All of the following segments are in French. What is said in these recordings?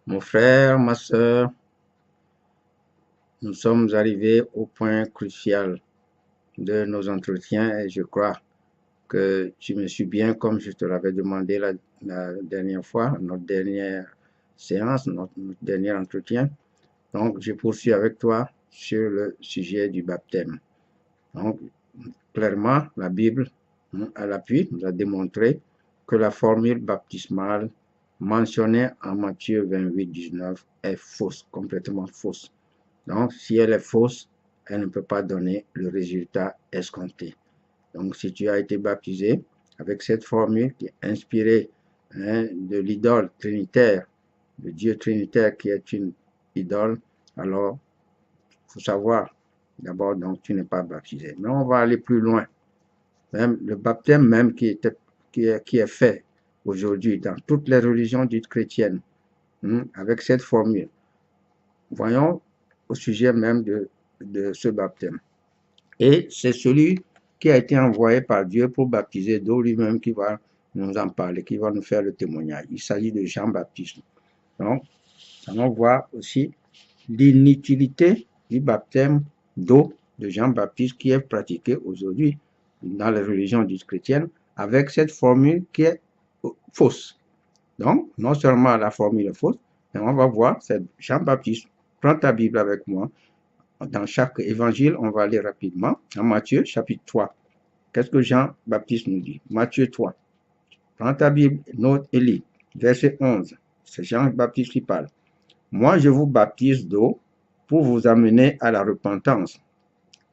Mon frère, ma sœur, nous sommes arrivés au point crucial de nos entretiens et je crois que tu me suis bien comme je te l'avais demandé la dernière fois, notre dernière séance, notre dernier entretien. Donc, je poursuis avec toi sur le sujet du baptême. Donc, clairement, la Bible, à l'appui, nous a démontré que la formule baptismale mentionnée en Matthieu 28, 19 est fausse, complètement fausse. Donc, si elle est fausse, elle ne peut pas donner le résultat escompté. Donc, si tu as été baptisé avec cette formule qui est inspirée de l'idole trinitaire, de Dieu trinitaire qui est une idole, alors il faut savoir d'abord, donc, tu n'es pas baptisé. Mais on va aller plus loin. Même le baptême même qui est fait aujourd'hui dans toutes les religions dites chrétiennes, avec cette formule. Voyons au sujet même de ce baptême. Et c'est celui qui a été envoyé par Dieu pour baptiser d'eau lui-même qui va nous en parler, qui va nous faire le témoignage. Il s'agit de Jean-Baptiste. Donc, on voit aussi l'inutilité du baptême d'eau de Jean-Baptiste qui est pratiqué aujourd'hui dans les religions dites chrétiennes avec cette formule qui est fausse. Donc, non seulement la formule est fausse, mais on va voir, c'est Jean-Baptiste. Prends ta Bible avec moi. Dans chaque évangile, on va aller rapidement. En Matthieu, chapitre 3. Qu'est-ce que Jean-Baptiste nous dit? Matthieu 3. Prends ta Bible, note et lis. Verset 11. C'est Jean-Baptiste qui parle. Moi, je vous baptise d'eau pour vous amener à la repentance.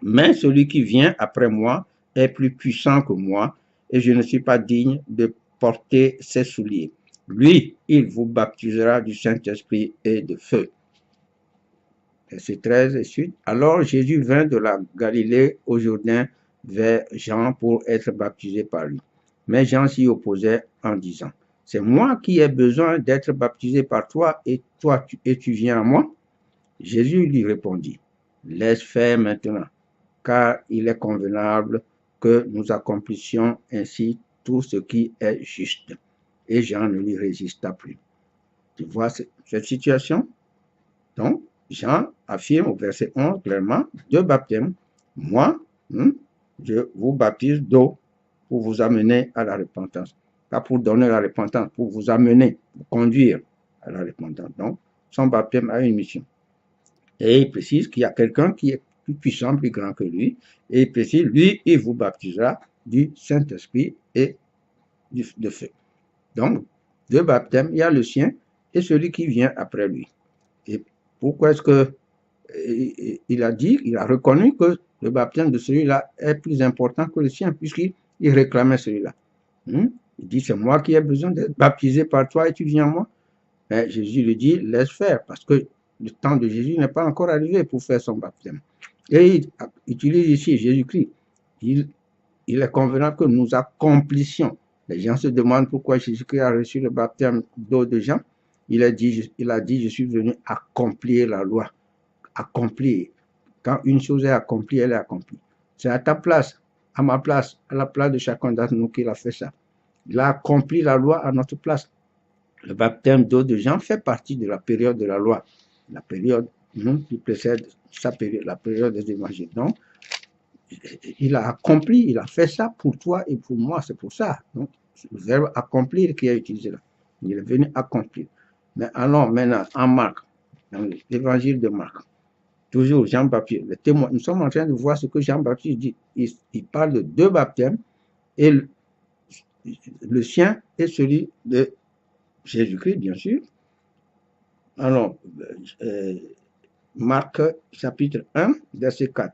Mais celui qui vient après moi est plus puissant que moi et je ne suis pas digne de porter ses souliers. Lui, il vous baptisera du Saint-Esprit et de feu. Verset 13 et suite. Alors Jésus vint de la Galilée au Jourdain vers Jean pour être baptisé par lui. Mais Jean s'y opposait en disant, c'est moi qui ai besoin d'être baptisé par toi et tu viens à moi? Jésus lui répondit, laisse faire maintenant, car il est convenable que nous accomplissions ainsi tout ce qui est juste. Et Jean ne lui résista plus. Tu vois cette situation? Donc, Jean affirme au verset 11 clairement, deux baptêmes. Moi, je vous baptise d'eau pour vous amener à la repentance. Pas pour donner la repentance, pour vous amener, pour conduire à la repentance. Donc, son baptême a une mission. Et il précise qu'il y a quelqu'un qui est plus puissant, plus grand que lui. Et il précise, lui, il vous baptisera du Saint-Esprit et de feu. Donc, deux baptêmes, il y a le sien et celui qui vient après lui. Et pourquoi est-ce que il a dit, il a reconnu que le baptême de celui-là est plus important que le sien, puisqu'il réclamait celui-là. Il dit, c'est moi qui ai besoin d'être baptisé par toi et tu viens à moi. Mais Jésus lui dit, laisse faire, parce que le temps de Jésus n'est pas encore arrivé pour faire son baptême. Et il utilise ici Jésus-Christ. Il est convenable que nous accomplissions. Les gens se demandent pourquoi Jésus-Christ a reçu le baptême d'eau de Jean. Il a dit, je suis venu accomplir la loi. Accomplir. Quand une chose est accomplie, elle est accomplie. C'est à ta place, à ma place, à la place de chacun d'entre nous qu'il a fait ça. Il a accompli la loi à notre place. Le baptême d'eau de Jean fait partie de la période de la loi, la période qui précède sa période, la période des évangiles. Donc, il a accompli, il a fait ça pour toi et pour moi, c'est pour ça. Donc, le verbe accomplir qui est utilisé là. Il est venu accomplir. Mais allons maintenant en Marc, dans l'évangile de Marc. Toujours Jean-Baptiste, le témoin. Nous sommes en train de voir ce que Jean-Baptiste dit. Il parle de deux baptêmes et le sien et celui de Jésus-Christ, bien sûr. Alors, Marc chapitre 1, verset 4.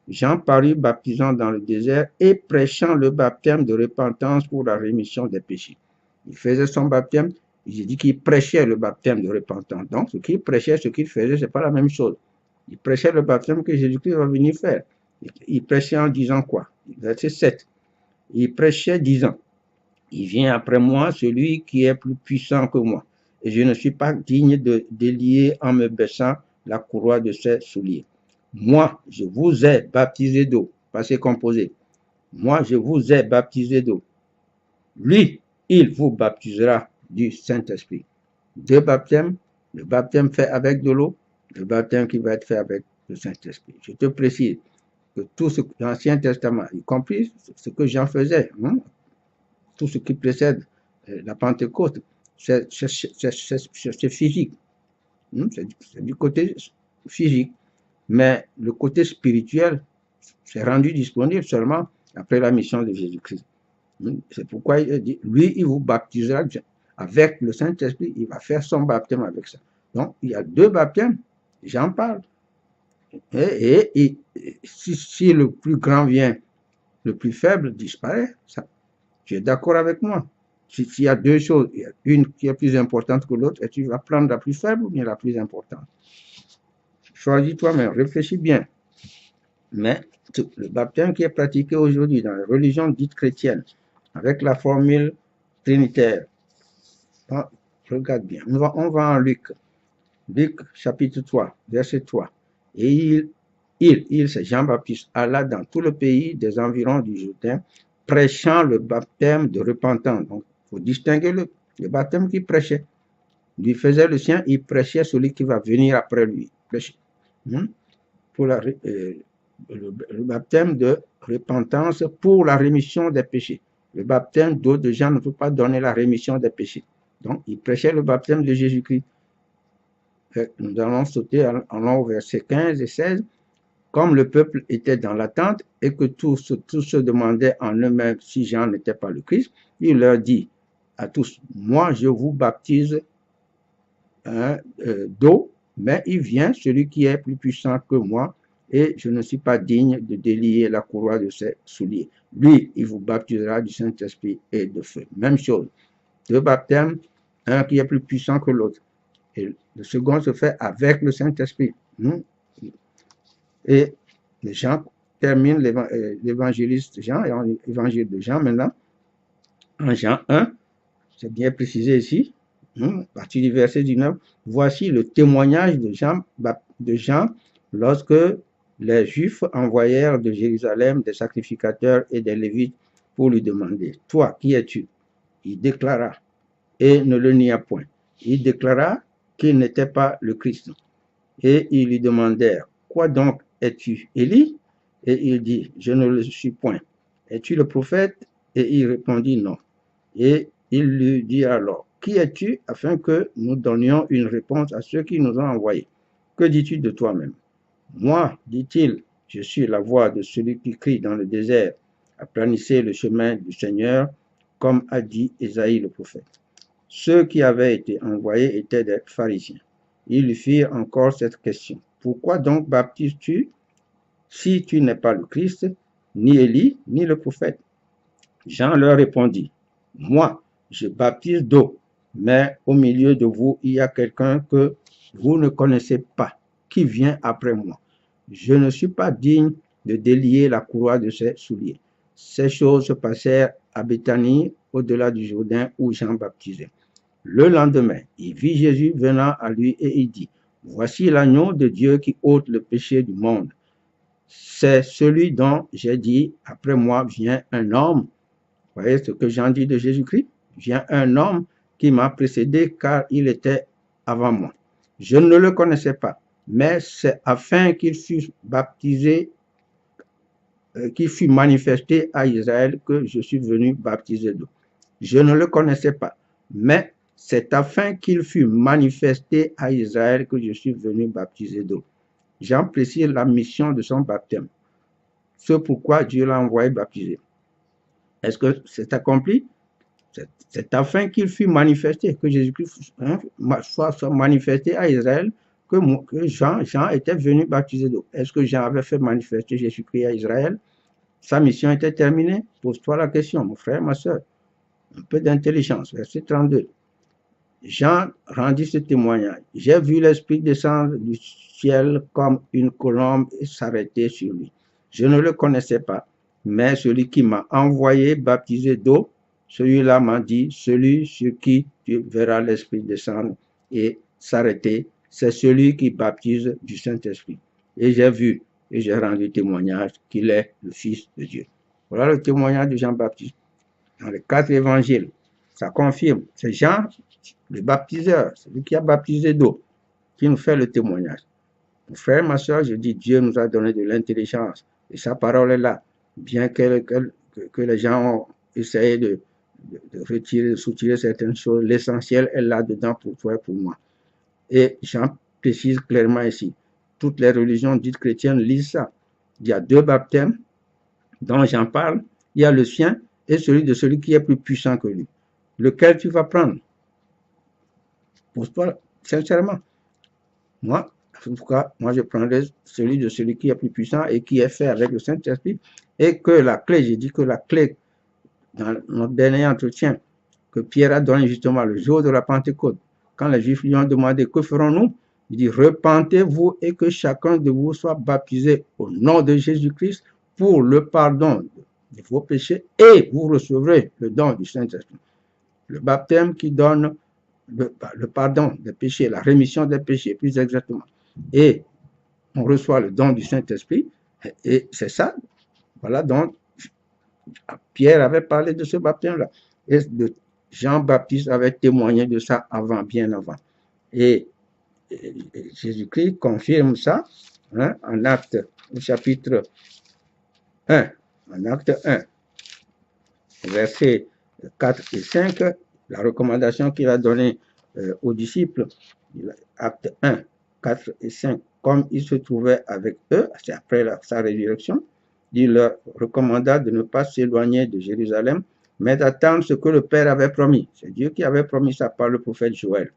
Jean parut baptisant dans le désert et prêchant le baptême de repentance pour la rémission des péchés. Il faisait son baptême, il dit qu'il prêchait le baptême de repentance. Donc, ce qu'il prêchait, ce qu'il faisait, ce n'est pas la même chose. Il prêchait le baptême que Jésus-Christ va venir faire. Il prêchait en disant quoi? Verset 7. Il prêchait disant, il vient après moi celui qui est plus puissant que moi, et je ne suis pas digne de délier en me baissant la courroie de ses souliers. Moi, je vous ai baptisé d'eau, passé composé. Moi, je vous ai baptisé d'eau. Lui, il vous baptisera du Saint-Esprit. Deux baptêmes, le baptême fait avec de l'eau, le baptême qui va être fait avec le Saint-Esprit. Je te précise que tout ce l'Ancien Testament, y compris ce que Jean faisait, tout ce qui précède la Pentecôte, c'est physique. C'est du côté physique. Mais le côté spirituel s'est rendu disponible seulement après la mission de Jésus-Christ. C'est pourquoi il dit, lui, il vous baptisera avec le Saint-Esprit, il va faire son baptême avec ça. Donc, il y a deux baptêmes, j'en parle. Et si le plus grand vient, le plus faible disparaît. Ça, tu es d'accord avec moi? S'il y a deux choses, il y a une qui est plus importante que l'autre, et tu vas prendre la plus faible ou bien la plus importante. Choisis toi-même, réfléchis bien. Mais le baptême qui est pratiqué aujourd'hui dans les religions dites chrétiennes, avec la formule trinitaire, regarde bien, on va en Luc chapitre 3, verset 3. Et c'est Jean-Baptiste, alla dans tout le pays des environs du Jourdain, prêchant le baptême de repentance. Donc, il faut distinguer le baptême qu'il prêchait. Lui faisait le sien, il prêchait celui qui va venir après lui. Prêcher. Pour le baptême de repentance pour la rémission des péchés. Le baptême d'eau de Jean ne peut pas donner la rémission des péchés. Donc, il prêchait le baptême de Jésus-Christ. Nous allons sauter en au verset 15 et 16. Comme le peuple était dans l'attente et que tous se demandaient en eux-mêmes si Jean n'était pas le Christ, il leur dit à tous, moi je vous baptise d'eau, mais il vient celui qui est plus puissant que moi et je ne suis pas digne de délier la courroie de ses souliers. Lui, il vous baptisera du Saint-Esprit et de feu. Même chose. Deux baptêmes, un qui est plus puissant que l'autre. Et le second se fait avec le Saint-Esprit. Et Jean termine l'évangéliste Jean, et l'évangile de Jean maintenant, en Jean 1, c'est bien précisé ici, à partir du verset 19, voici le témoignage de Jean lorsque les Juifs envoyèrent de Jérusalem des sacrificateurs et des Lévites pour lui demander, toi, qui es-tu? Il déclara, et ne le nia point, il déclara qu'il n'était pas le Christ. Et ils lui demandèrent, quoi donc es-tu, Élie? Et il dit, je ne le suis point. Es-tu le prophète? Et il répondit, non. Et il lui dit alors, qui es-tu, afin que nous donnions une réponse à ceux qui nous ont envoyés? Que dis-tu de toi-même? Moi, dit-il, je suis la voix de celui qui crie dans le désert, aplanissez le chemin du Seigneur, comme a dit Ésaïe le prophète. Ceux qui avaient été envoyés étaient des pharisiens. Ils lui firent encore cette question. Pourquoi donc baptises-tu si tu n'es pas le Christ, ni Élie, ni le prophète? Jean leur répondit, moi, je baptise d'eau, mais au milieu de vous, il y a quelqu'un que vous ne connaissez pas, qui vient après moi. Je ne suis pas digne de délier la courroie de ses souliers. Ces choses se passèrent à Béthanie, au-delà du Jourdain, où Jean baptisait. Le lendemain, il vit Jésus venant à lui et il dit, voici l'agneau de Dieu qui ôte le péché du monde. C'est celui dont j'ai dit, après moi vient un homme. Vous voyez ce que Jean dit de Jésus-Christ? Vient un homme qui m'a précédé car il était avant moi. Je ne le connaissais pas, mais c'est afin qu'il fût baptisé, qu'il fût manifesté à Israël que je suis venu baptiser d'eau. Je ne le connaissais pas, mais c'est afin qu'il fût manifesté à Israël que je suis venu baptiser d'eau. Jean précise la mission de son baptême, ce pourquoi Dieu l'a envoyé baptiser. Est-ce que c'est accompli? C'est afin qu'il fût manifesté, que Jésus-Christ soit manifesté à Israël, que Jean était venu baptiser d'eau. Est-ce que Jean avait fait manifester Jésus-Christ à Israël? Sa mission était terminée? Pose-toi la question, mon frère, ma soeur. Un peu d'intelligence. Verset 32. Jean rendit ce témoignage. J'ai vu l'Esprit descendre du ciel comme une colombe et s'arrêter sur lui. Je ne le connaissais pas, mais celui qui m'a envoyé baptiser d'eau, celui-là m'a dit, celui sur qui tu verras l'Esprit descendre et s'arrêter, c'est celui qui baptise du Saint-Esprit. Et j'ai vu et j'ai rendu témoignage qu'il est le Fils de Dieu. Voilà le témoignage de Jean-Baptiste. Dans les 4 évangiles, ça confirme. C'est Jean, le baptiseur, celui qui a baptisé d'eau. qui nous fait le témoignage. Mon frère, ma soeur, je dis, Dieu nous a donné de l'intelligence. Et sa parole est là. Bien que les gens ont essayé de retirer, de soutirer certaines choses, l'essentiel est là-dedans pour toi et pour moi. Et Jean précise clairement ici, toutes les religions dites chrétiennes lisent ça. Il y a 2 baptêmes dont j'en parle. Il y a le sien et celui de celui qui est plus puissant que lui. Lequel tu vas prendre? Pose-toi sincèrement. Moi, en tout cas, moi je prendrai celui de celui qui est plus puissant et qui est fait avec le Saint-Esprit. Et que la clé, j'ai dit que la clé, dans notre dernier entretien, que Pierre a donné justement le jour de la Pentecôte, quand les Juifs lui ont demandé que ferons-nous, il dit repentez-vous et que chacun de vous soit baptisé au nom de Jésus-Christ pour le pardon de vos péchés et vous recevrez le don du Saint-Esprit. Le baptême qui donne le pardon des péchés, la rémission des péchés, plus exactement. Et on reçoit le don du Saint-Esprit et c'est ça. Voilà donc Pierre avait parlé de ce baptême-là. Et Jean-Baptiste avait témoigné de ça avant, bien avant. Et Jésus-Christ confirme ça en Acte, au chapitre 1, en Acte 1, versets 4 et 5, la recommandation qu'il a donnée aux disciples, Acte 1, 4 et 5, comme il se trouvait avec eux, c'est après sa résurrection, il leur recommanda de ne pas s'éloigner de Jérusalem, mais d'attendre ce que le Père avait promis. C'est Dieu qui avait promis ça par le prophète Joël.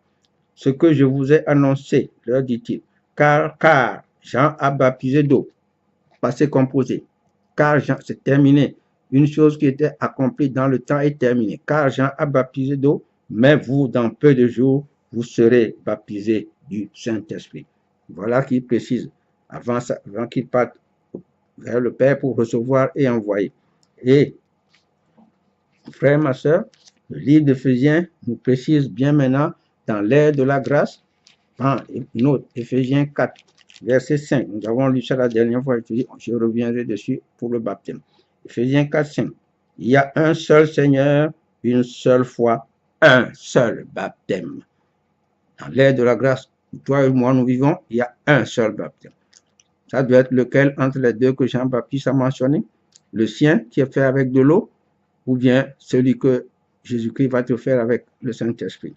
Ce que je vous ai annoncé, leur dit-il, car Jean a baptisé d'eau, passé composé, car Jean, c'est terminé. Une chose qui était accomplie dans le temps est terminée, car Jean a baptisé d'eau, mais vous, dans peu de jours, vous serez baptisés du Saint-Esprit. Voilà qu'il précise, avant qu'il parte vers le Père pour recevoir et envoyer. Et, frère, ma soeur, le livre d'Éphésiens nous précise bien maintenant, dans l'ère de la grâce, en note, Éphésiens 4, verset 5. Nous avons lu ça la dernière fois, je reviendrai dessus pour le baptême. Éphésiens 4, 5. Il y a un seul Seigneur, une seule foi, un seul baptême. Dans l'ère de la grâce, où toi et moi nous vivons, il y a un seul baptême. Ça doit être lequel entre les deux que Jean-Baptiste a mentionné? Le sien qui est fait avec de l'eau ou bien celui que Jésus-Christ va te faire avec le Saint-Esprit?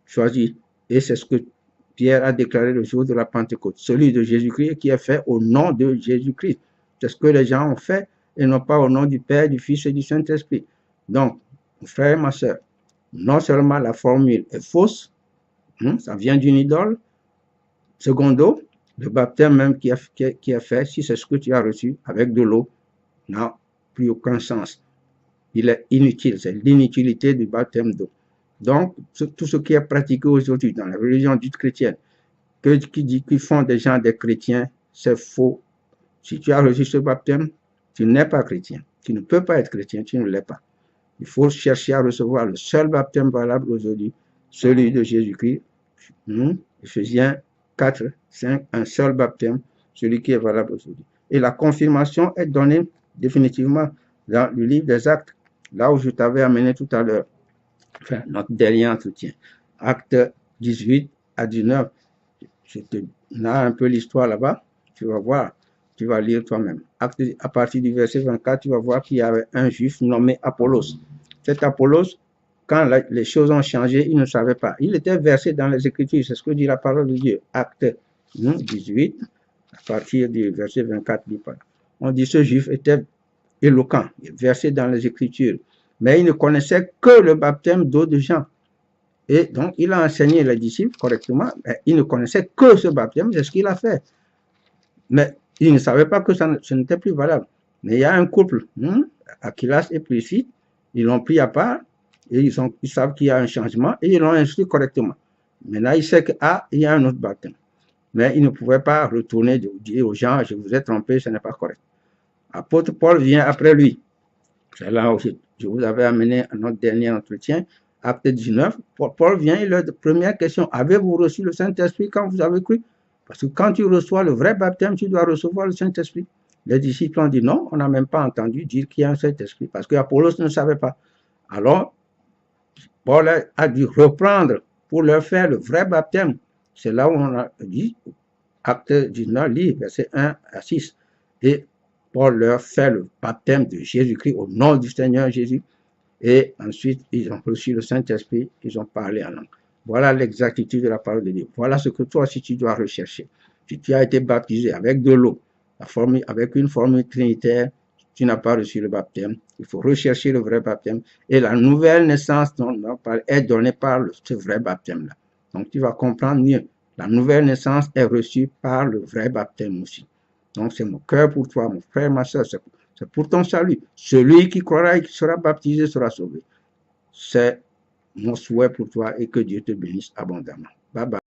Choisis. Et c'est ce que Pierre a déclaré le jour de la Pentecôte. Celui de Jésus-Christ qui est fait au nom de Jésus-Christ. C'est ce que les gens ont fait et non pas au nom du Père, du Fils et du Saint-Esprit. Donc, mon frère et ma soeur, non seulement la formule est fausse, ça vient d'une idole. Secondo, le baptême même qui est fait, si c'est ce que tu as reçu avec de l'eau, n'a plus aucun sens. Il est inutile, c'est l'inutilité du baptême d'eau. Donc, tout ce qui est pratiqué aujourd'hui dans la religion dite chrétienne, qui font des gens des chrétiens, c'est faux. Si tu as reçu ce baptême, tu n'es pas chrétien. Tu ne peux pas être chrétien, tu ne l'es pas. Il faut chercher à recevoir le seul baptême valable aujourd'hui, celui de Jésus-Christ. Éphésiens 4, 5, un seul baptême, celui qui est valable aujourd'hui. Et la confirmation est donnée définitivement dans le livre des Actes, là où je t'avais amené tout à l'heure. Enfin, notre dernier entretien. Acte 18 à 19. Je te donne un peu l'histoire là-bas. Tu vas voir. Tu vas lire toi-même. À partir du verset 24, tu vas voir qu'il y avait un juif nommé Apollos. Cet Apollos, quand les choses ont changé, il ne savait pas. Il était versé dans les Écritures. C'est ce que dit la parole de Dieu. Acte 18, à partir du verset 24. On dit ce juif était éloquent, versé dans les Écritures. Mais il ne connaissait que le baptême d'eau de Jean. Et donc, il a enseigné les disciples correctement, mais il ne connaissait que ce baptême, c'est ce qu'il a fait. Mais il ne savait pas que ce n'était plus valable. Mais il y a un couple, Aquilas et Priscille, ils l'ont pris à part, et ils savent qu'il y a un changement, et ils l'ont instruit correctement. Maintenant, il sait qu'il y a un autre baptême. Mais il ne pouvait pas retourner dire aux gens, je vous ai trompé, ce n'est pas correct. Apôtre Paul vient après lui. C'est là où je vous avais amené à notre dernier entretien, Acte 19. Paul vient et leur première question, avez-vous reçu le Saint-Esprit quand vous avez cru? Parce que quand tu reçois le vrai baptême, tu dois recevoir le Saint-Esprit. Les disciples ont dit non, on n'a même pas entendu dire qu'il y a un Saint-Esprit, parce que Apollos ne savait pas. Alors, Paul a dû reprendre pour leur faire le vrai baptême C'est là où on a dit, acte 19, lit verset 1 à 6. Et Paul leur fait le baptême de Jésus-Christ au nom du Seigneur Jésus. Et ensuite, ils ont reçu le Saint-Esprit, ils ont parlé en langue. Voilà l'exactitude de la parole de Dieu. Voilà ce que toi aussi tu dois rechercher. Si tu as été baptisé avec de l'eau, avec une formule trinitaire, tu n'as pas reçu le baptême. Il faut rechercher le vrai baptême. Et la nouvelle naissance dont on parle est donnée par ce vrai baptême-là. Donc tu vas comprendre mieux. La nouvelle naissance est reçue par le vrai baptême aussi. Donc c'est mon cœur pour toi, mon frère, ma soeur. C'est pour ton salut. Celui qui croira et qui sera baptisé sera sauvé. C'est mon souhait pour toi et que Dieu te bénisse abondamment. Bye bye.